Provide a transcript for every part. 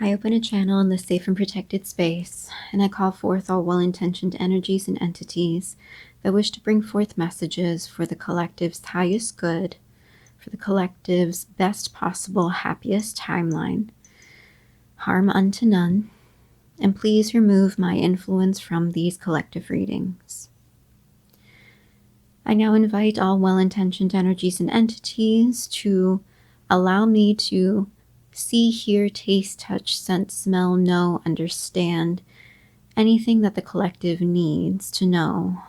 I open a channel in this safe and protected space, and I call forth all well-intentioned energies and entities that wish to bring forth messages for the collective's highest good, for the collective's best possible, happiest timeline. Harm unto none, and please remove my influence from these collective readings. I now invite all well-intentioned energies and entities to allow me to see, hear, taste, touch, sense, smell, know, understand anything that the collective needs to know.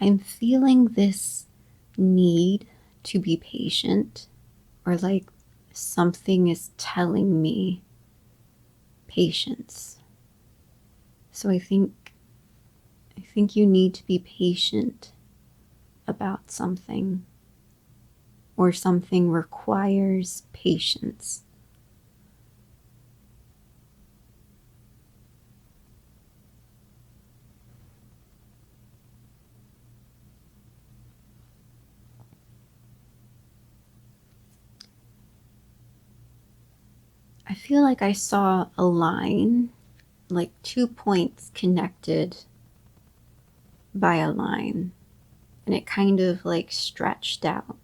I'm feeling this need to be patient, or like something is telling me patience. So I think you need to be patient about something, or something requires patience. I feel like I saw a line, like 2 points connected by a line, and it kind of like stretched out.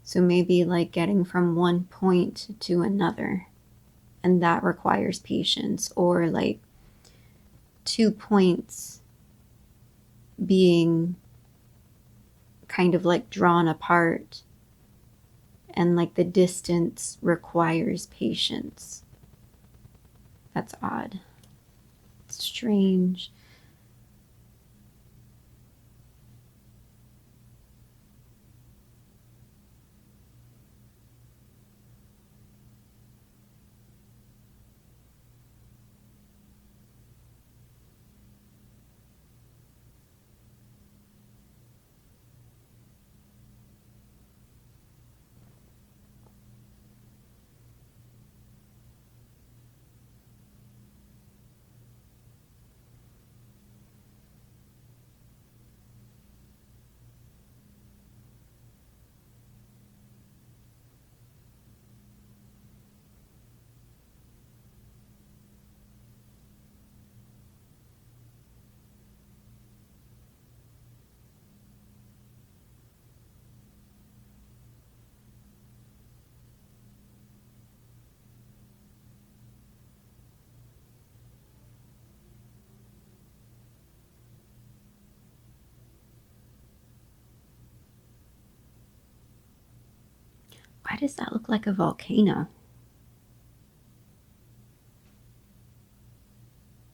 So maybe like getting from one point to another, and that requires patience, or like 2 points being kind of like drawn apart, and like the distance requires patience. That's odd. It's strange. Why does that look like a volcano?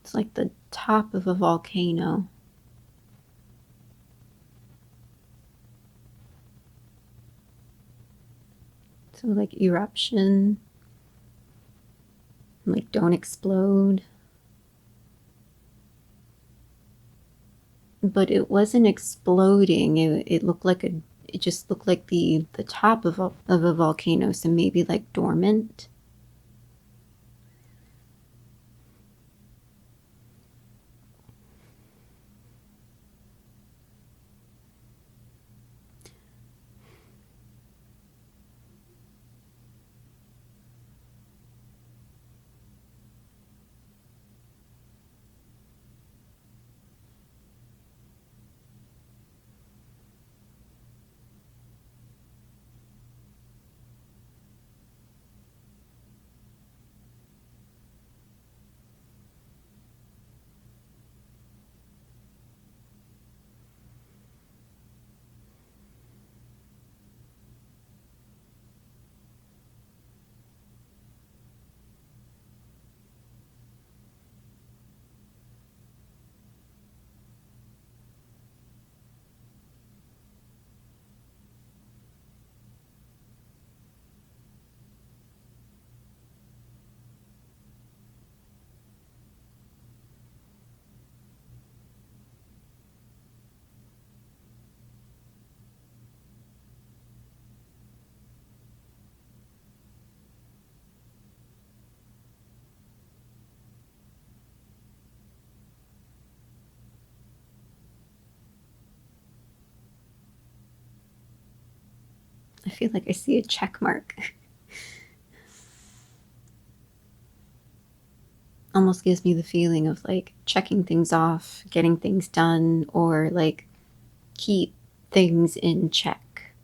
It's like the top of a volcano. So like eruption, like don't explode. But it wasn't exploding. It looked like it just looked like the top of a volcano, so maybe like dormant. I feel like I see a check mark. Almost gives me the feeling of like checking things off, getting things done, or like keep things in check.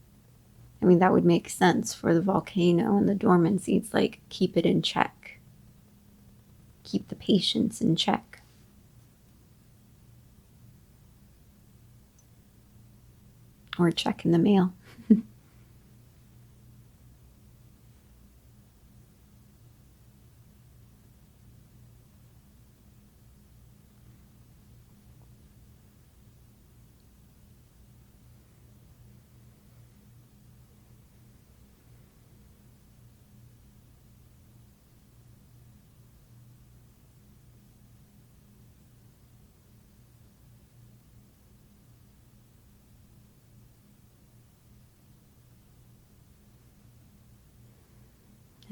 I mean, that would make sense for the volcano and the dormancy. It's like keep it in check. Keep the patience in check. Or a check in the mail.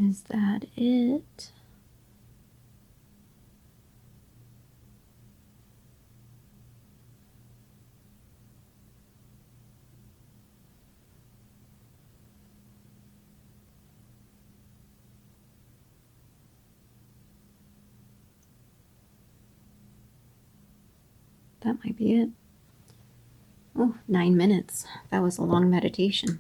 Is that it? That might be it. Oh, 9 minutes. That was a long meditation.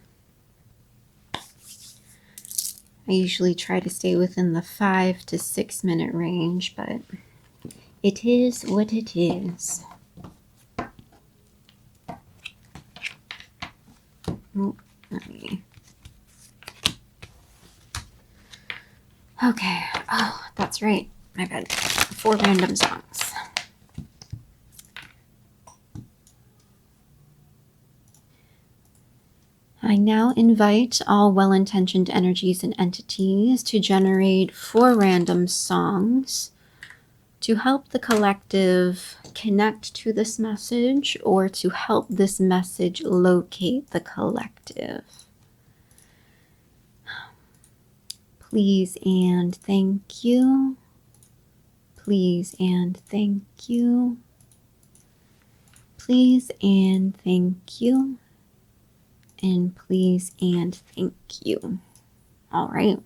I usually try to stay within the 5 to 6 minute range, but it is what it is. Oh, let me. Okay. Oh, that's right. My bad. 4 random songs. I now invite all well-intentioned energies and entities to generate 4 random songs to help the collective connect to this message or to help this message locate the collective. Please and thank you. Please and thank you. Please and thank you. And please and thank you. All right.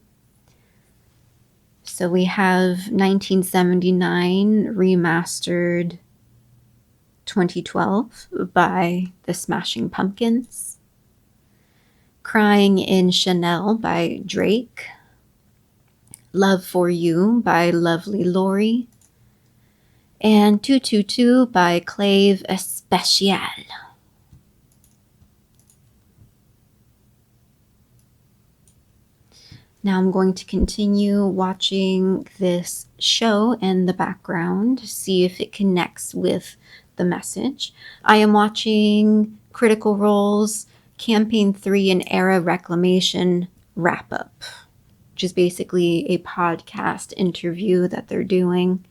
So we have 1979 remastered 2012 by the Smashing Pumpkins. Crying in Chanel by Drake. Love for You by Lovely Lori. And 222 by Clave Especial. Now I'm going to continue watching this show in the background, see if it connects with the message. I am watching Critical Role's Campaign 3 and Era Reclamation wrap-up, which is basically a podcast interview that they're doing.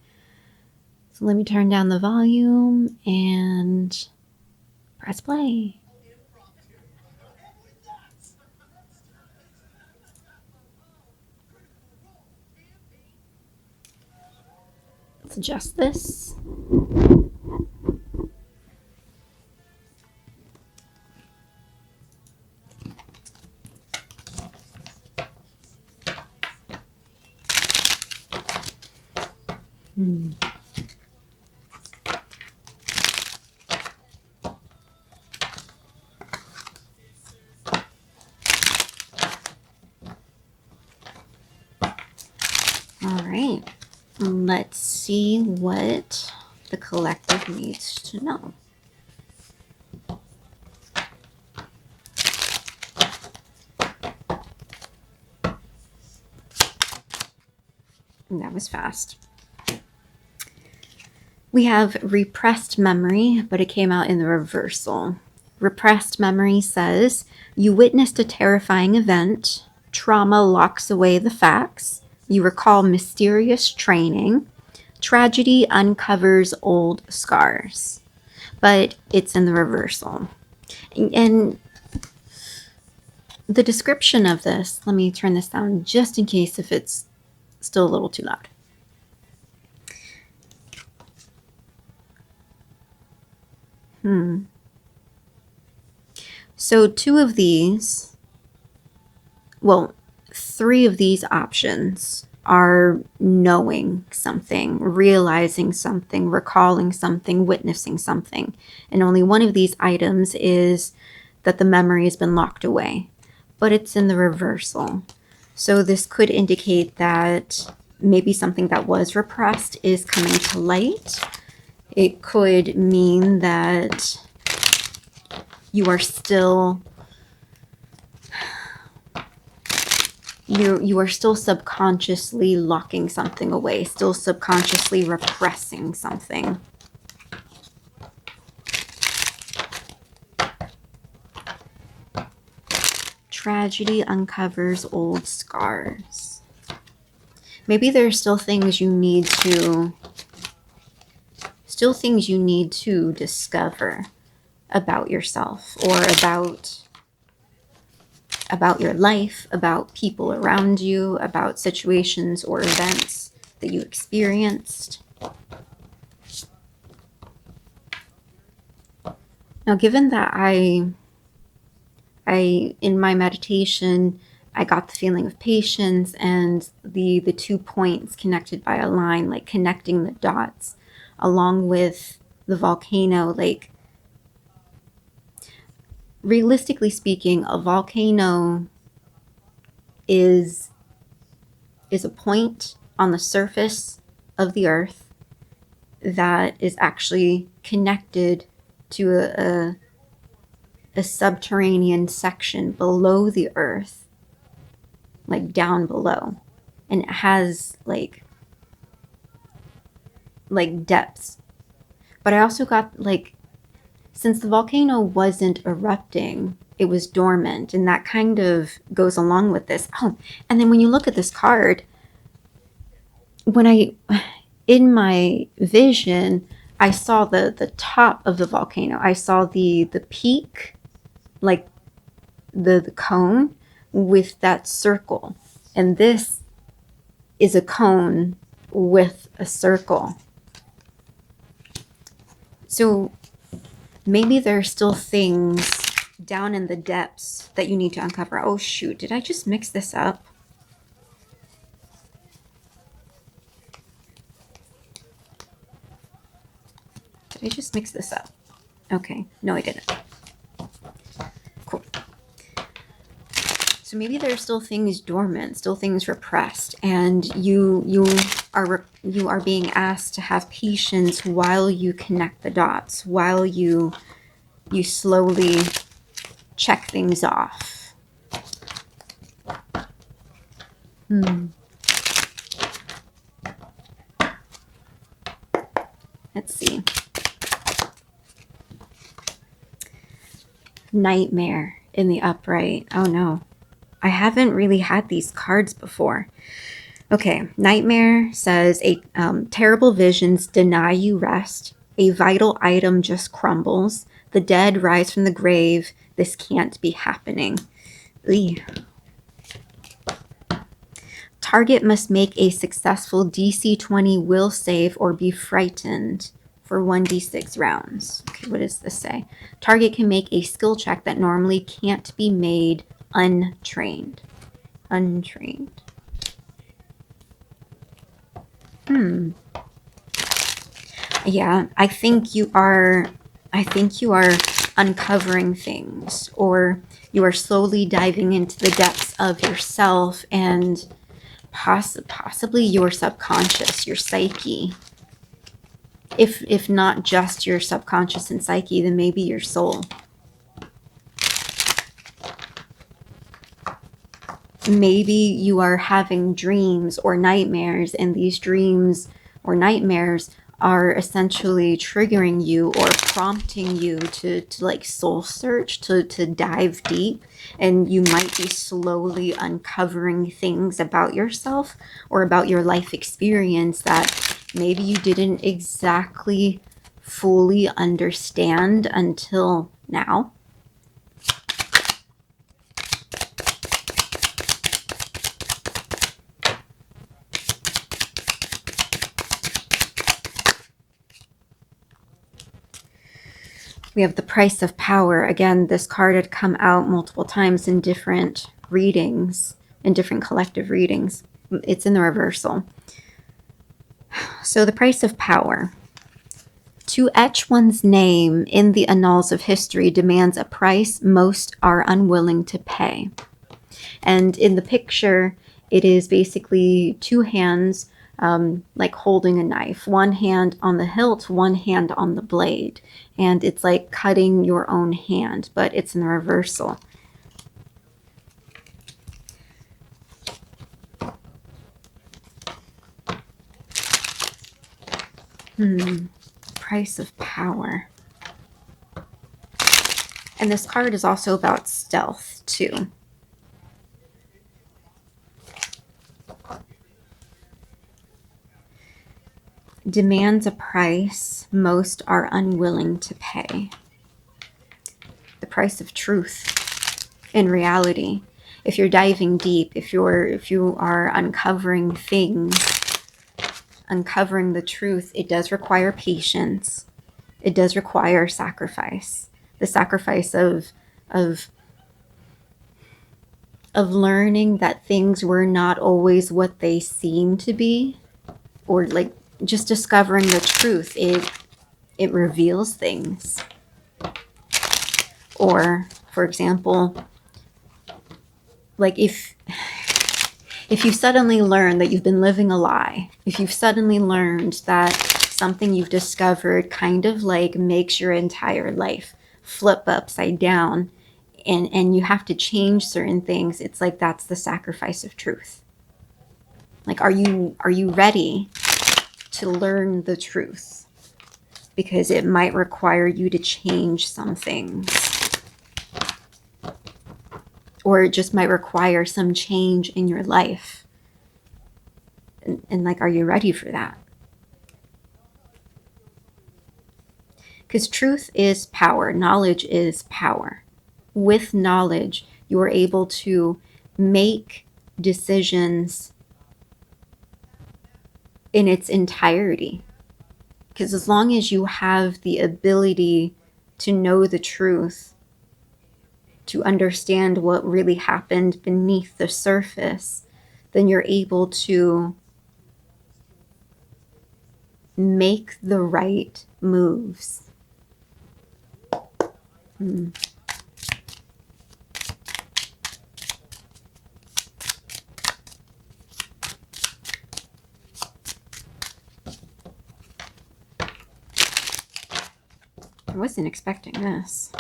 So let me turn down the volume and press play. Let's adjust this. All right, let's see what the collective needs to know. And that was fast. We have repressed memory, but it came out in the reversal. Repressed memory says, you witnessed a terrifying event. Trauma locks away the facts. You recall mysterious training. Tragedy uncovers old scars. But it's in the reversal. And the description of this, let me turn this down just in case if it's still a little too loud. So three of these options are knowing something, realizing something, recalling something, witnessing something. And only one of these items is that the memory has been locked away, but it's in the reversal. So this could indicate that maybe something that was repressed is coming to light. It could mean that you are still you are still subconsciously locking something away, still subconsciously repressing something. Tragedy uncovers old scars. Maybe there are still things you need to discover about yourself or about your life, about people around you, about situations or events that you experienced. Now, given that I in my meditation, I got the feeling of patience and the 2 points connected by a line, like connecting the dots, along with the volcano. Like, realistically speaking, a volcano is a point on the surface of the earth that is actually connected to a subterranean section below the earth, like down below, and it has like depths. But I also got, like, since the volcano wasn't erupting, it was dormant, and that kind of goes along with this. Oh, and then when you look at this card, in my vision, I saw the top of the volcano. I saw the peak, like the cone with that circle. And this is a cone with a circle. So maybe there are still things down in the depths that you need to uncover. Oh shoot, did I just mix this up? Did I just mix this up? Okay, no I didn't. Cool. So maybe there are still things dormant, still things repressed, and you are being asked to have patience while you connect the dots, while you slowly check things off. Let's see. Nightmare in the upright. Oh no. I haven't really had these cards before. Okay, Nightmare says terrible visions deny you rest. A vital item just crumbles. The dead rise from the grave. This can't be happening. Eey. Target must make a successful DC 20 will save or be frightened for 1d6 rounds. Okay, what does this say? Target can make a skill check that normally can't be made untrained. Untrained. Yeah, I think you are uncovering things, or you are slowly diving into the depths of yourself and possibly your subconscious, your psyche. If not just your subconscious and psyche, then maybe your soul. Maybe you are having dreams or nightmares, and these dreams or nightmares are essentially triggering you or prompting you to like soul search, to dive deep, and you might be slowly uncovering things about yourself or about your life experience that maybe you didn't exactly fully understand until now. We have the price of power. Again, this card had come out multiple times in different readings, in different collective readings. It's in the reversal. So the price of power. To etch one's name in the annals of history demands a price most are unwilling to pay. And in the picture, it is basically two hands like holding a knife, one hand on the hilt, one hand on the blade. And it's like cutting your own hand, but it's in the reversal. Price of power. And this card is also about stealth, too. Demands a price most are unwilling to pay. The price of truth in reality. If you're diving deep, if you are uncovering things, uncovering the truth, it does require patience. It does require sacrifice. The sacrifice of learning that things were not always what they seem to be, or like just discovering the truth. It reveals things. Or, for example, like if you suddenly learn that you've been living a lie, if you've suddenly learned that something you've discovered kind of like makes your entire life flip upside down, and you have to change certain things, it's like that's the sacrifice of truth. Like, are you ready to learn the truth? Because it might require you to change some things. Or it just might require some change in your life. And like, are you ready for that? Because truth is power. Knowledge is power. With knowledge, you are able to make decisions in its entirety. Because as long as you have the ability to know the truth, to understand what really happened beneath the surface, then you're able to make the right moves. I wasn't expecting this.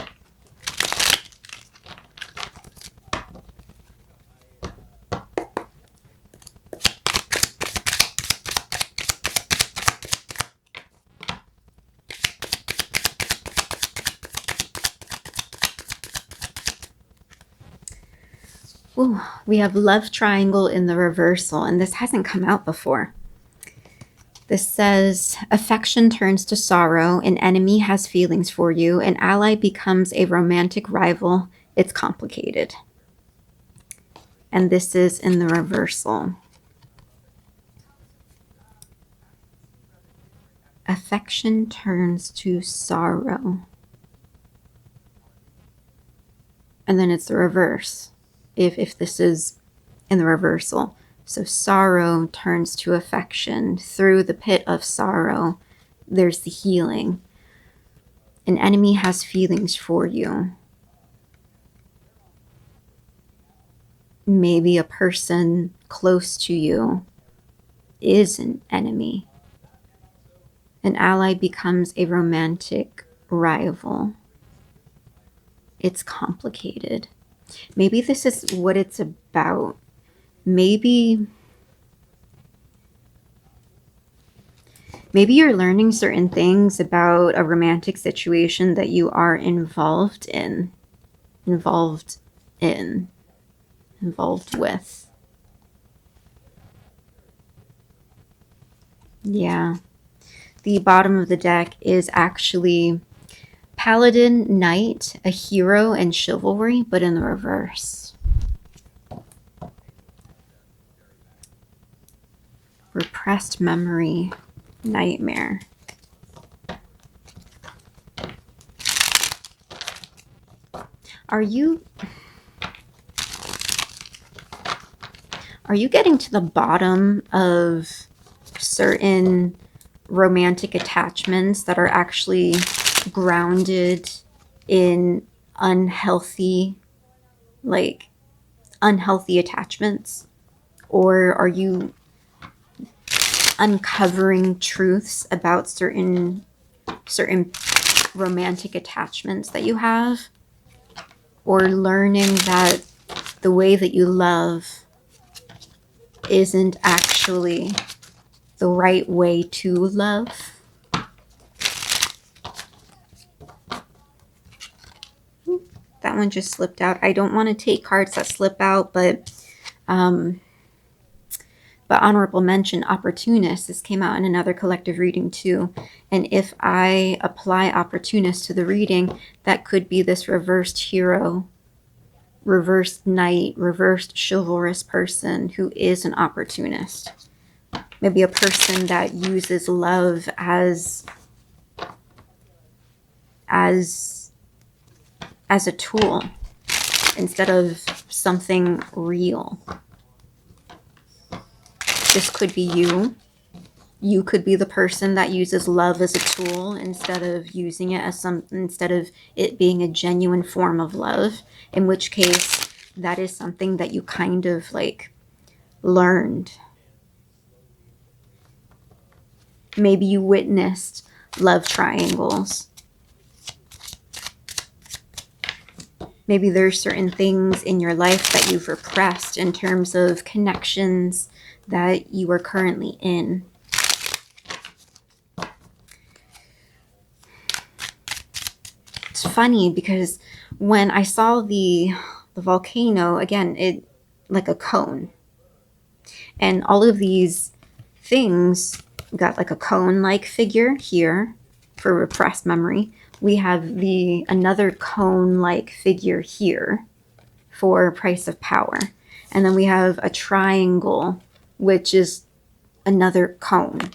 Ooh, we have love triangle in the reversal, and this hasn't come out before. This says, affection turns to sorrow, an enemy has feelings for you, an ally becomes a romantic rival. It's complicated. And this is in the reversal. Affection turns to sorrow. And then it's the reverse, if this is in the reversal. So sorrow turns to affection. Through the pit of sorrow, there's the healing. An enemy has feelings for you. Maybe a person close to you is an enemy. An ally becomes a romantic rival. It's complicated. Maybe this is what it's about. Maybe you're learning certain things about a romantic situation that you are involved with. Yeah. The bottom of the deck is actually Paladin, Knight, a hero, and chivalry, but in the reverse. Repressed memory, nightmare. Are you getting to the bottom of certain romantic attachments that are actually grounded in unhealthy attachments? Or are you uncovering truths about certain romantic attachments that you have? Or learning that the way that you love isn't actually the right way to love? That one just slipped out. I don't want to take cards that slip out, but honorable mention, Opportunist. This came out in another collective reading too. And if I apply Opportunist to the reading, that could be this reversed hero, reversed knight, reversed chivalrous person who is an opportunist. Maybe a person that uses love as a tool instead of something real. This could be you. You could be the person that uses love as a tool instead of using it instead of it being a genuine form of love, in which case that is something that you kind of learned. Maybe you witnessed love triangles. Maybe there's certain things in your life that you've repressed in terms of connections that you are currently in. It's funny because when I saw the volcano, again, it like a cone. And all of these things got like a cone-like figure here for repressed memory. We have another cone-like figure here for price of power. And then we have a triangle, which is another cone.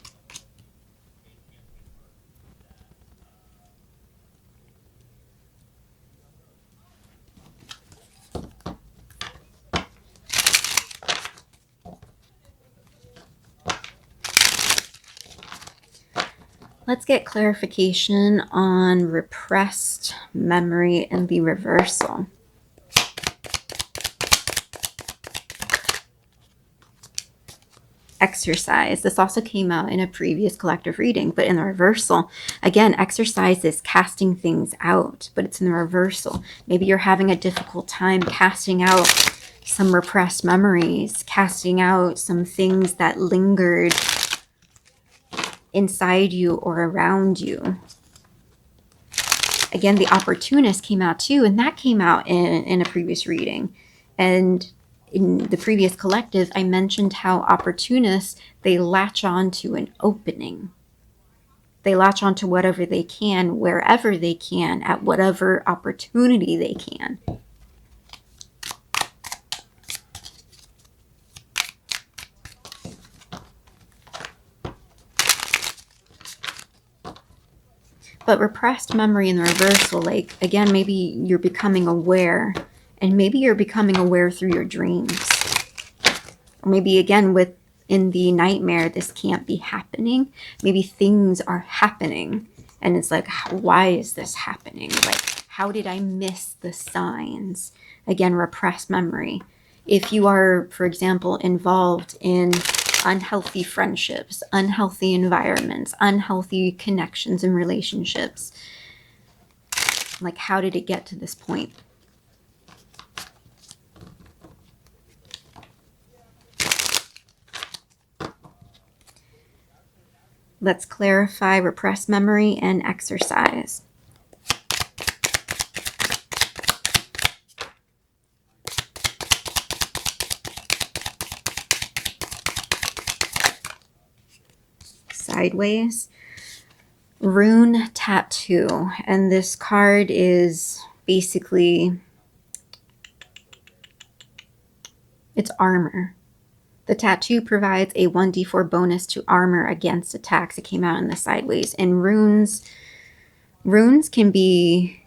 Let's get clarification on repressed memory and the reversal. Exercise. This also came out in a previous collective reading, but in the reversal, again, exercise is casting things out, but it's in the reversal. Maybe you're having a difficult time casting out some repressed memories, casting out some things that lingered inside you or around you. Again, the Opportunist came out too, and that came out in a previous reading. And in the previous collective, I mentioned how opportunists, they latch on to an opening. They latch on to whatever they can, wherever they can, at whatever opportunity they can. But repressed memory in the reversal, like, again, maybe you're becoming aware, and maybe you're becoming aware through your dreams. Or maybe, again, in the nightmare, this can't be happening. Maybe things are happening, and it's like, why is this happening? Like, how did I miss the signs? Again, repressed memory. If you are, for example, involved in unhealthy friendships, unhealthy environments, unhealthy connections and relationships, like, how did it get to this point? Let's clarify repressed memory and exercise. Sideways. Rune tattoo. And this card is basically, it's armor. The tattoo provides a 1d4 bonus to armor against attacks. It came out in the sideways. And runes can be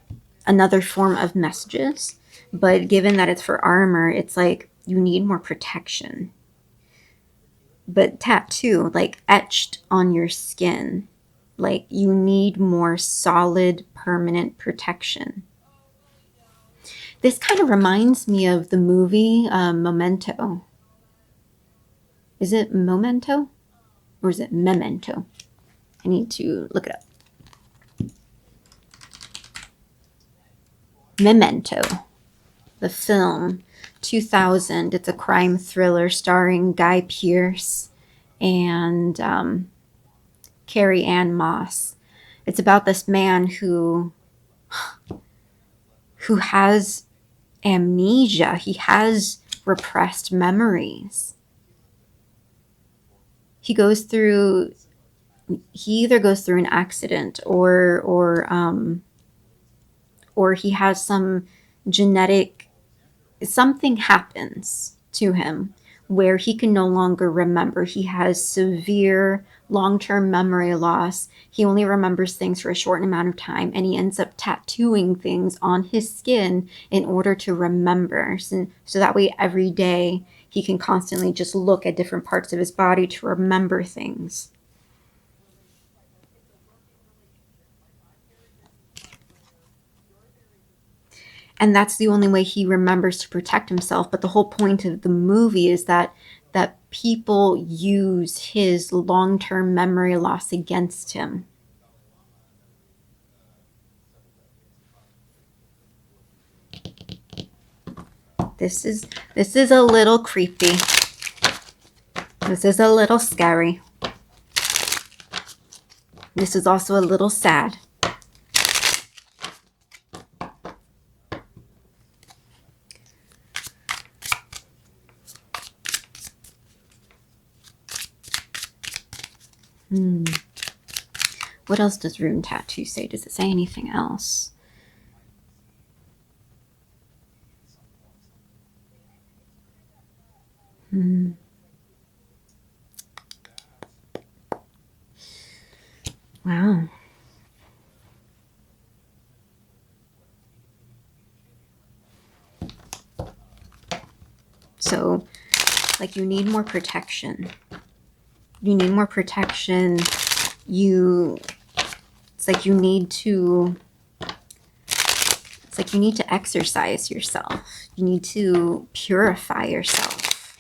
another form of messages, but given that it's for armor, it's like you need more protection. But tattoo, like etched on your skin, like you need more solid, permanent protection. This kind of reminds me of the movie Memento. Is it Memento? Or is it Memento? I need to look it up. Memento, the film, 2000. It's a crime thriller starring Guy Pearce and Carrie Ann Moss. It's about this man who has amnesia. He has repressed memories. He either goes through an accident or he has some genetic, something happens to him where he can no longer remember. He has severe long-term memory loss. He only remembers things for a short amount of time, and he ends up tattooing things on his skin in order to remember. So that way every day he can constantly just look at different parts of his body to remember things. And that's the only way he remembers to protect himself. But the whole point of the movie is that people use his long-term memory loss against him. This is a little creepy. This is a little scary. This is also a little sad. What else does rune tattoo say? Does it say anything else? Wow. So, like, you need more protection. You need more protection. It's like you need to exercise yourself. You need to purify yourself.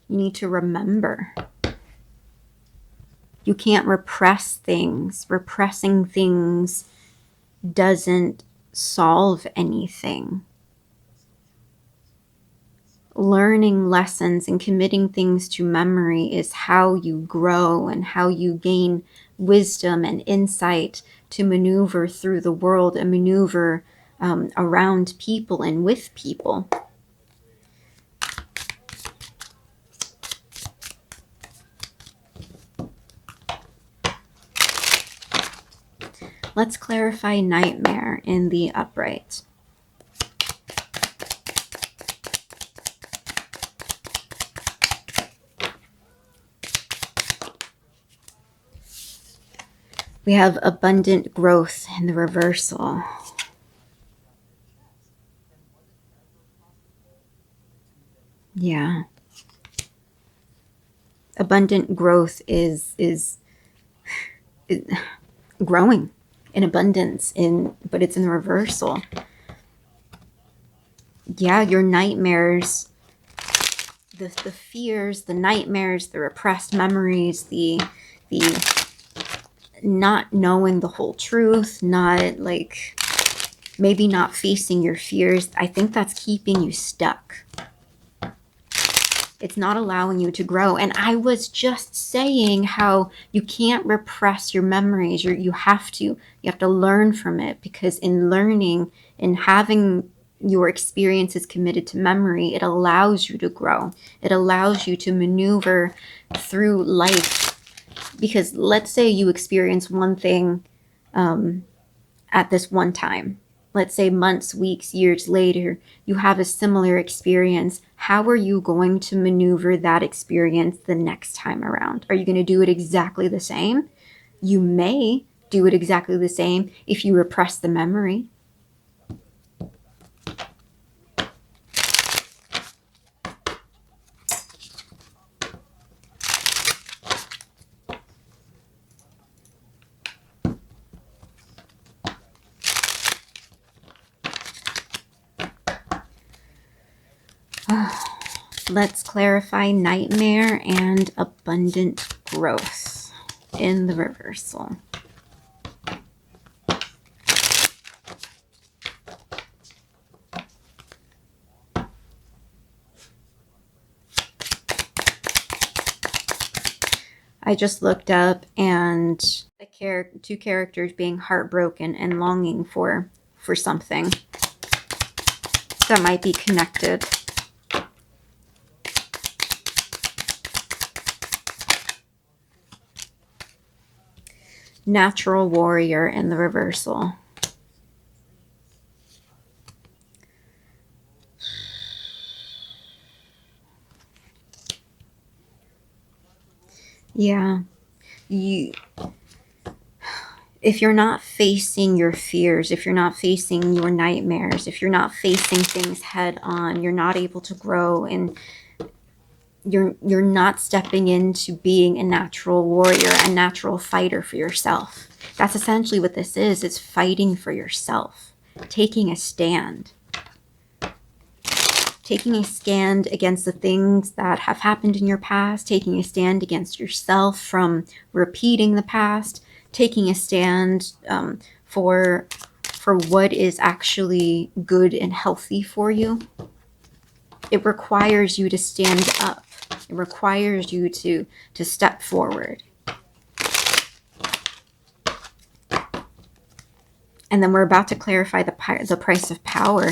You need to remember. You can't repress things. Repressing things doesn't solve anything. Learning lessons and committing things to memory is how you grow and how you gain wisdom and insight to maneuver through the world and maneuver around people and with people. Let's clarify nightmare in the upright. We have abundant growth in the reversal. Yeah. Abundant growth is growing in abundance, but it's in the reversal. Yeah, your nightmares, the fears, the nightmares, the repressed memories, the not knowing the whole truth, not like maybe not facing your fears. I think that's keeping you stuck. It's not allowing you to grow. And I was just saying how you can't repress your memories. You have to learn from it, because in learning and having your experiences committed to memory, it allows you to grow. It allows you to maneuver through life. Because let's say you experience one thing at this one time. Let's say months, weeks, years later, you have a similar experience. How are you going to maneuver that experience the next time around? Are you going to do it exactly the same? You may do it exactly the same if you repress the memory. Let's clarify nightmare and abundant growth in the reversal. I just looked up, and two characters being heartbroken and longing for something that might be connected. Natural warrior in the reversal. Yeah. If you're not facing your fears, if you're not facing your nightmares, if you're not facing things head on, you're not able to grow, and you're not stepping into being a natural warrior, a natural fighter for yourself. That's essentially what this is. It's fighting for yourself, taking a stand. Taking a stand against the things that have happened in your past, taking a stand against yourself from repeating the past, taking a stand for what is actually good and healthy for you. It requires you to stand up. It requires you to step forward. And then we're about to clarify the price of power.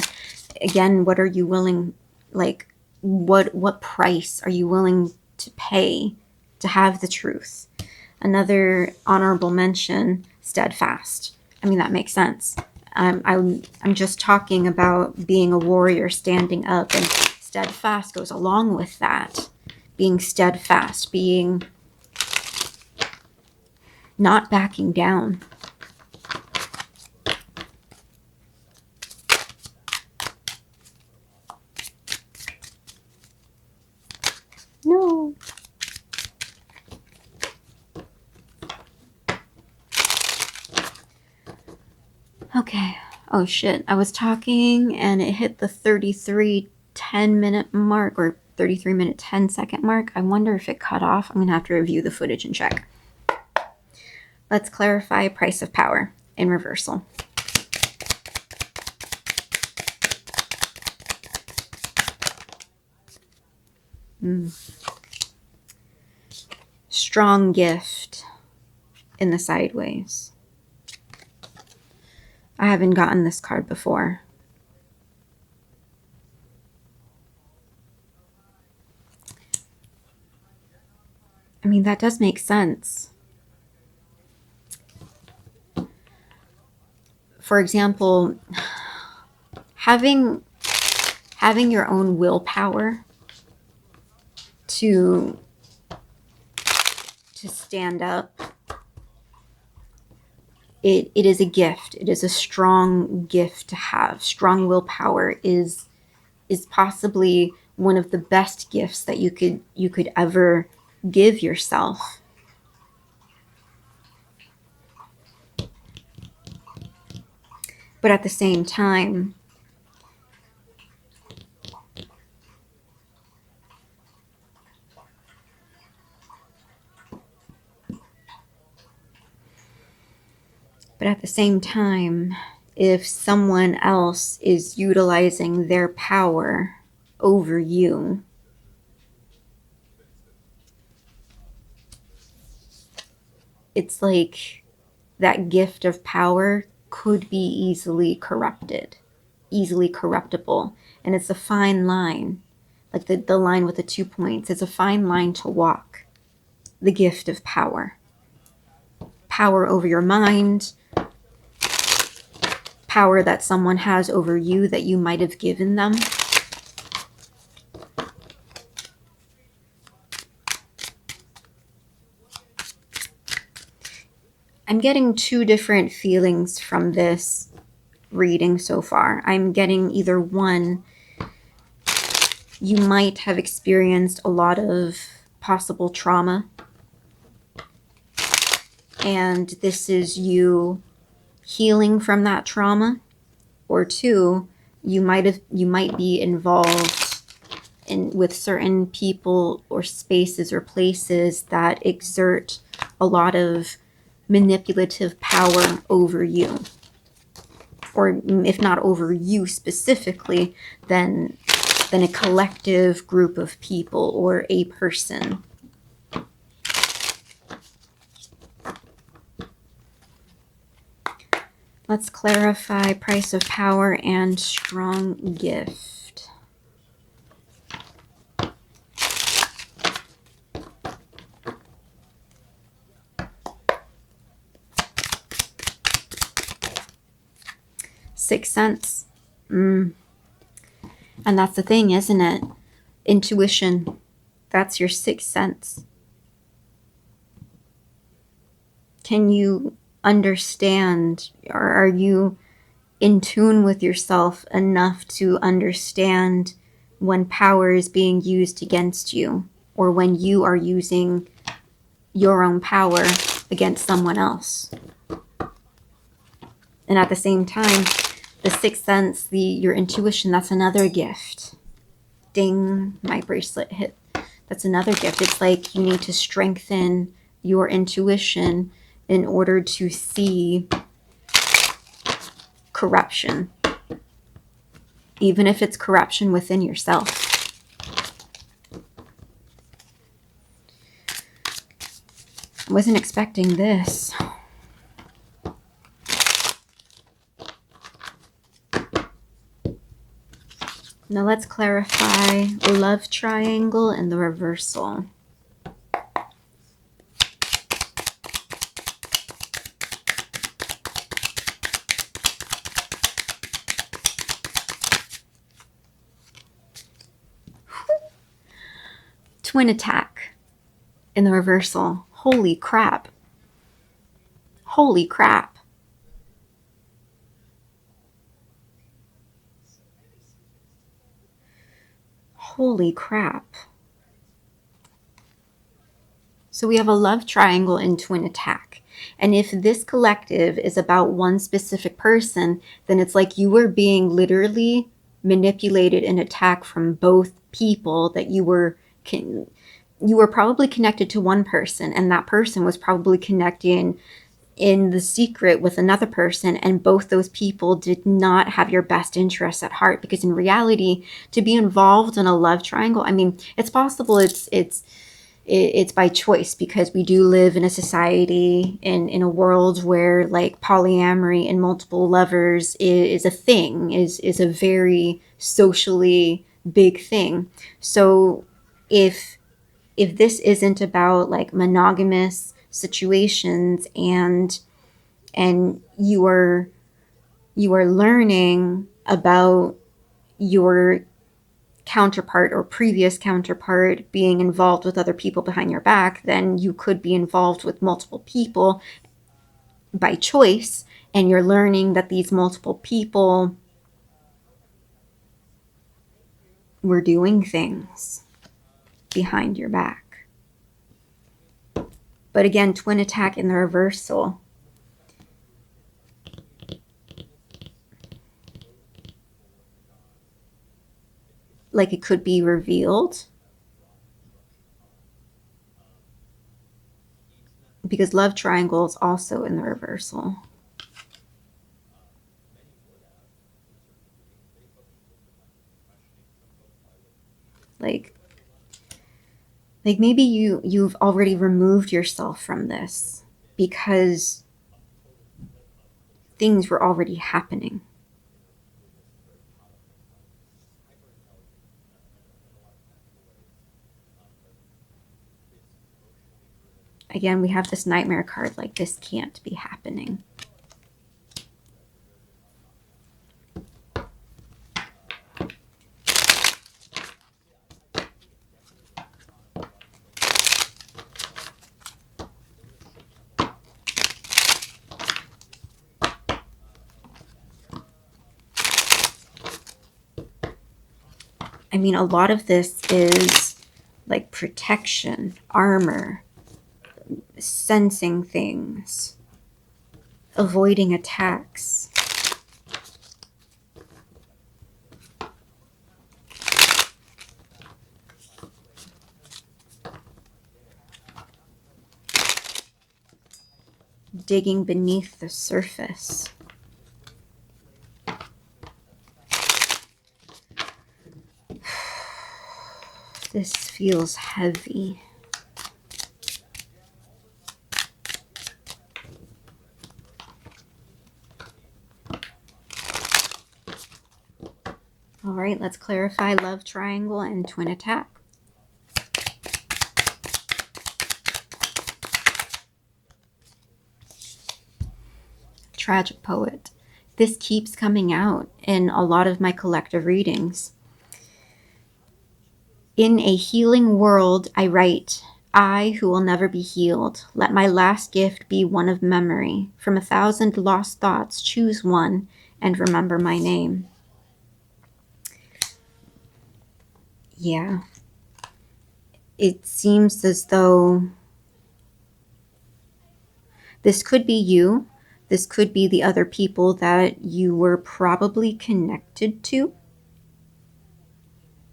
Again, what are you willing, like, what price are you willing to pay to have the truth? Another honorable mention, Steadfast. I mean, that makes sense. I'm just talking about being a warrior, standing up, and Steadfast goes along with that. Being steadfast, being not backing down. No. Okay. Oh shit. I was talking and it hit the 33 10-minute mark, or 33 minute 10-second mark. I wonder if it cut off. I'm going to have to review the footage and check. Let's clarify price of power in reversal. Strong gift in the sideways. I haven't gotten this card before. I mean, that does make sense. for example, having your own willpower to stand up, it is a gift. It is a strong gift to have. Strong willpower is possibly one of the best gifts that you could ever give yourself. But at the same time, if someone else is utilizing their power over you, it's like that gift of power could be easily corrupted, easily corruptible. And it's a fine line, like the line with the 2 points. It's a fine line to walk. The gift of power. Power over your mind, power that someone has over you that you might have given them. I'm getting two different feelings from this reading so far. I'm getting either one, you might have experienced a lot of possible trauma, and this is you healing from that trauma. Or two, you might be involved with certain people or spaces or places that exert a lot of manipulative power over you. Or if not over you specifically, then a collective group of people or a person. Let's clarify price of power and strong gift. Sixth sense. And that's the thing, isn't it? Intuition. That's your sixth sense. Can you understand, or are you in tune with yourself enough to understand when power is being used against you, or when you are using your own power against someone else? And at the same time, the sixth sense, your intuition, that's another gift. Ding, my bracelet hit. That's another gift. It's like you need to strengthen your intuition in order to see corruption, even if it's corruption within yourself. I wasn't expecting this. Now let's clarify love triangle and the reversal. Twin attack in the reversal. Holy crap. Holy crap. Holy crap. So we have a love triangle in twin attack. And if this collective is about one specific person, then it's like you were being literally manipulated and attacked from both people that you were probably connected to one person, and that person was probably connecting in the secret with another person, and both those people did not have your best interests at heart. Because in reality, to be involved in a love triangle, I mean, it's possible it's by choice, because we do live in a society, in a world where like polyamory and multiple lovers is a thing, is a very socially big thing. So if this isn't about like monogamous situations and you are you are learning about your counterpart or previous counterpart being involved with other people behind your back, then you could be involved with multiple people by choice, and you're learning that these multiple people were doing things behind your back. But again, twin attack in the reversal. Like it could be revealed. Because love triangle is also in the reversal. Like maybe you've already removed yourself from this because things were already happening. Again, we have this nightmare card, like this can't be happening. I mean, a lot of this is like protection, armor, sensing things, avoiding attacks. Digging beneath the surface. This feels heavy. All right, let's clarify love triangle and twin attack. Tragic poet. This keeps coming out in a lot of my collective readings. In a healing world, I write, I who will never be healed, let my last gift be one of memory. From 1,000 lost thoughts, choose one and remember my name. Yeah. It seems as though this could be you. This could be the other people that you were probably connected to.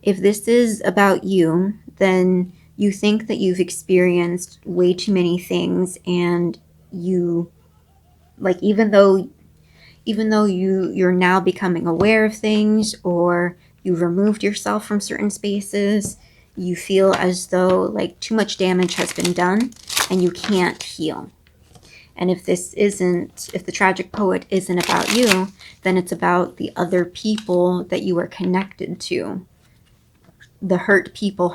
If this is about you, then you think that you've experienced way too many things, and you, like, even though you're now becoming aware of things, or you've removed yourself from certain spaces, you feel as though like too much damage has been done and you can't heal. And if the tragic poet isn't about you, then it's about the other people that you are connected to. The hurt people.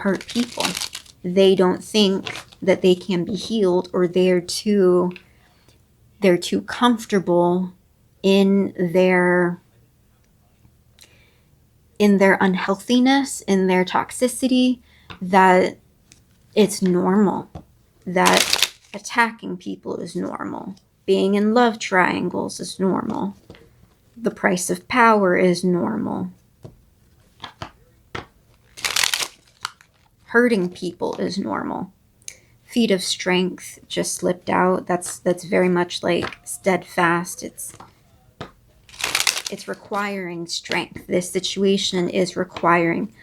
They don't think that they can be healed, or they're too comfortable in their unhealthiness, in their toxicity, that it's normal, that attacking people is normal, being in love triangles is normal, the price of power is normal, hurting people is normal. Feet of strength just slipped out. That's very much like steadfast. It's requiring strength. This situation is requiring,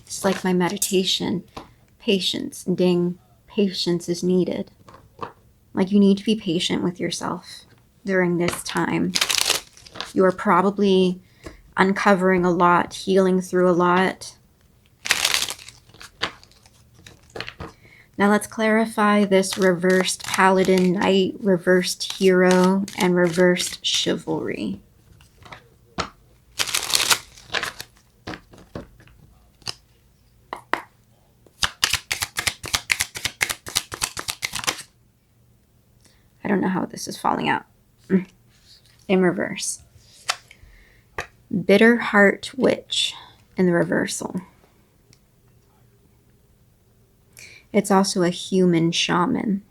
just like my meditation, patience. Ding, patience is needed. Like, you need to be patient with yourself during this time. You are probably uncovering a lot, healing through a lot. Now let's clarify this reversed paladin knight, reversed hero, and reversed chivalry. I don't know how this is falling out. In reverse. Bitter heart witch in the reversal. It's also a human shaman.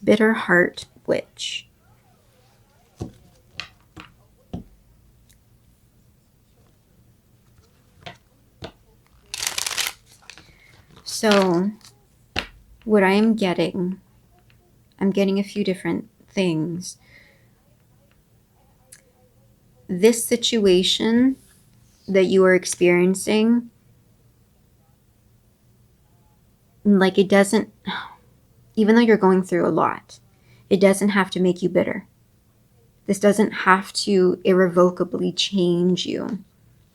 Bitter heart witch. So what I'm getting a few different things. This situation that you are experiencing, like, it doesn't, even though you're going through a lot, it doesn't have to make you bitter. This doesn't have to irrevocably change you.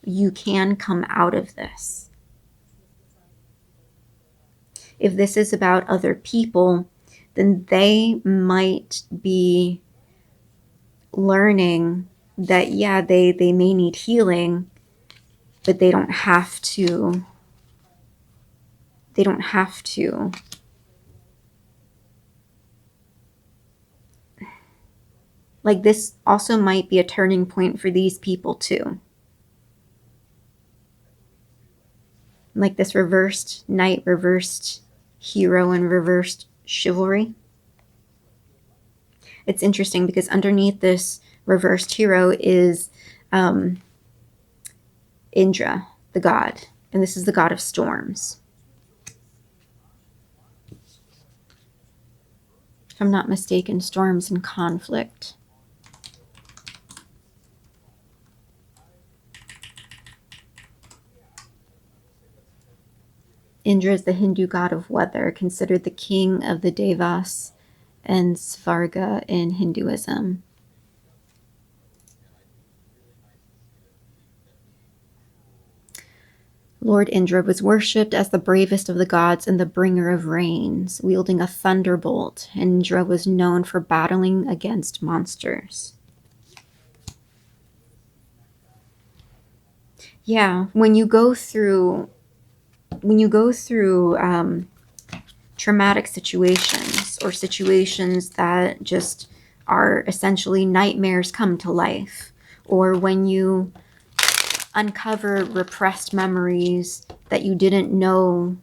You can come out of this. If this is about other people, then they might be learning that, yeah, they may need healing, but they don't have to. They don't have to. Like, this also might be a turning point for these people too. Like this reversed knight, reversed hero, and reversed chivalry. It's interesting because underneath this reversed hero is Indra, the god. And this is the god of storms. If I'm not mistaken, storms and conflict. Indra is the Hindu god of weather, considered the king of the Devas and Svarga in Hinduism. Lord Indra was worshipped as the bravest of the gods and the bringer of rains, wielding a thunderbolt. Indra was known for battling against monsters. Yeah, when you go through traumatic situations, or situations that just are essentially nightmares come to life, or when you uncover repressed memories that you didn't know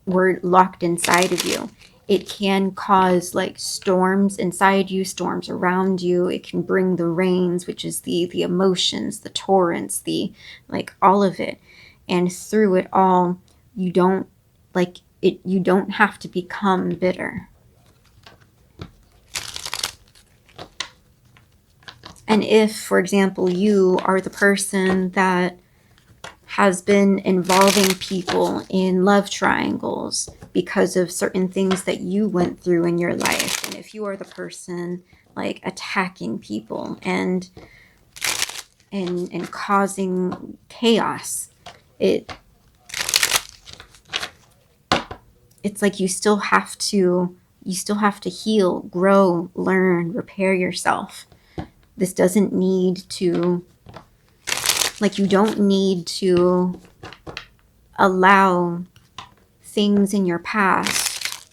were locked inside of you, it can cause like storms inside you, storms around you. It can bring the rains, which is the emotions, the torrents, the, like, all of it. And through it all, you don't have to become bitter. And if, for example, you are the person that has been involving people in love triangles because of certain things that you went through in your life, and if you are the person like attacking people and causing chaos, it's like you still have to heal, grow, learn, repair yourself. This doesn't need to, like, you don't need to allow things in your past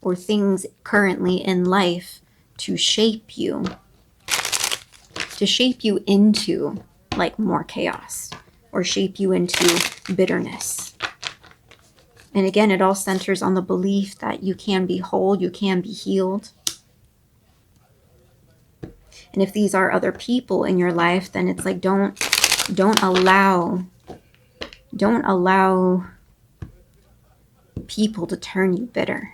or things currently in life to shape you into like more chaos, or shape you into bitterness. And again, it all centers on the belief that you can be whole, you can be healed. And if these are other people in your life, then it's like, don't allow people to turn you bitter.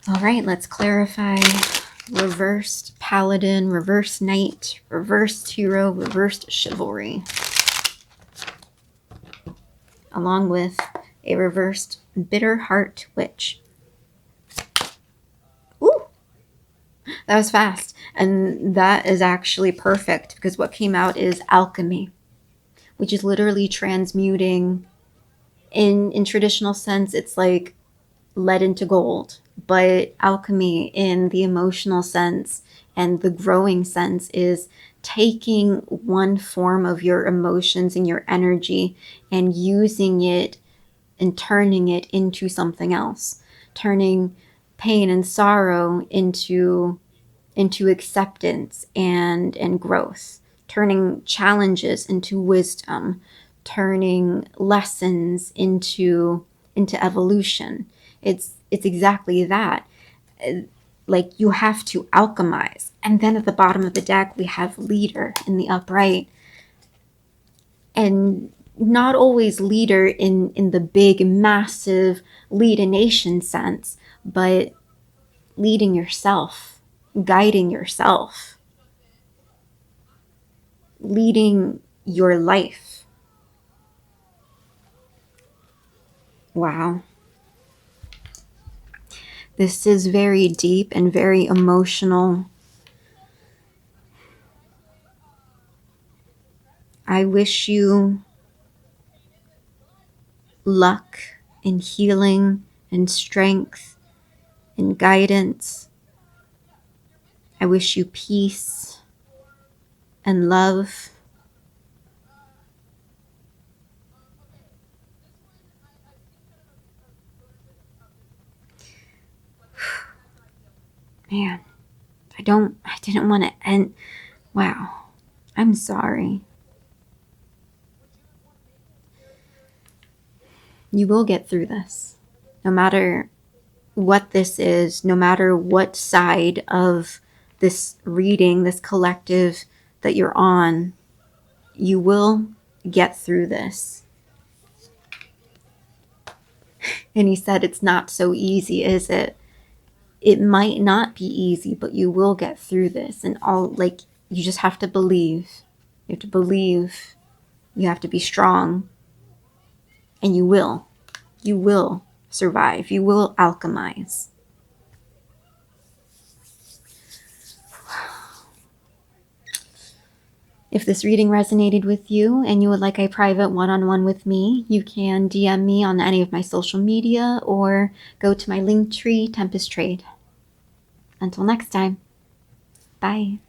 All right, let's clarify reversed paladin, reversed knight, reversed hero, reversed chivalry, along with a reversed bitter heart witch. Ooh, that was fast. And that is actually perfect, because what came out is alchemy, which is literally transmuting. In traditional sense, it's like lead into gold. But alchemy in the emotional sense and the growing sense is taking one form of your emotions and your energy and using it and turning it into something else, turning pain and sorrow into acceptance and growth, turning challenges into wisdom, turning lessons into evolution. It's exactly that. Like, you have to alchemize. And then at the bottom of the deck we have leader in the upright, and not always leader in the big massive lead a nation sense, but leading yourself, guiding yourself, leading your life. Wow. This is very deep and very emotional. I wish you luck and healing and strength and guidance. I wish you peace and love. Man, I didn't want to end. Wow. I'm sorry. You will get through this. No matter what this is, no matter what side of this reading, this collective that you're on, you will get through this. And he said, it's not so easy, is it? It might not be easy, but you will get through this. And you just have to believe. You have to believe. You have to be strong. And you will. You will survive. You will alchemize. If this reading resonated with you and you would like a private one-on-one with me, you can DM me on any of my social media or go to my link tree, Tempest Trade. Until next time, bye.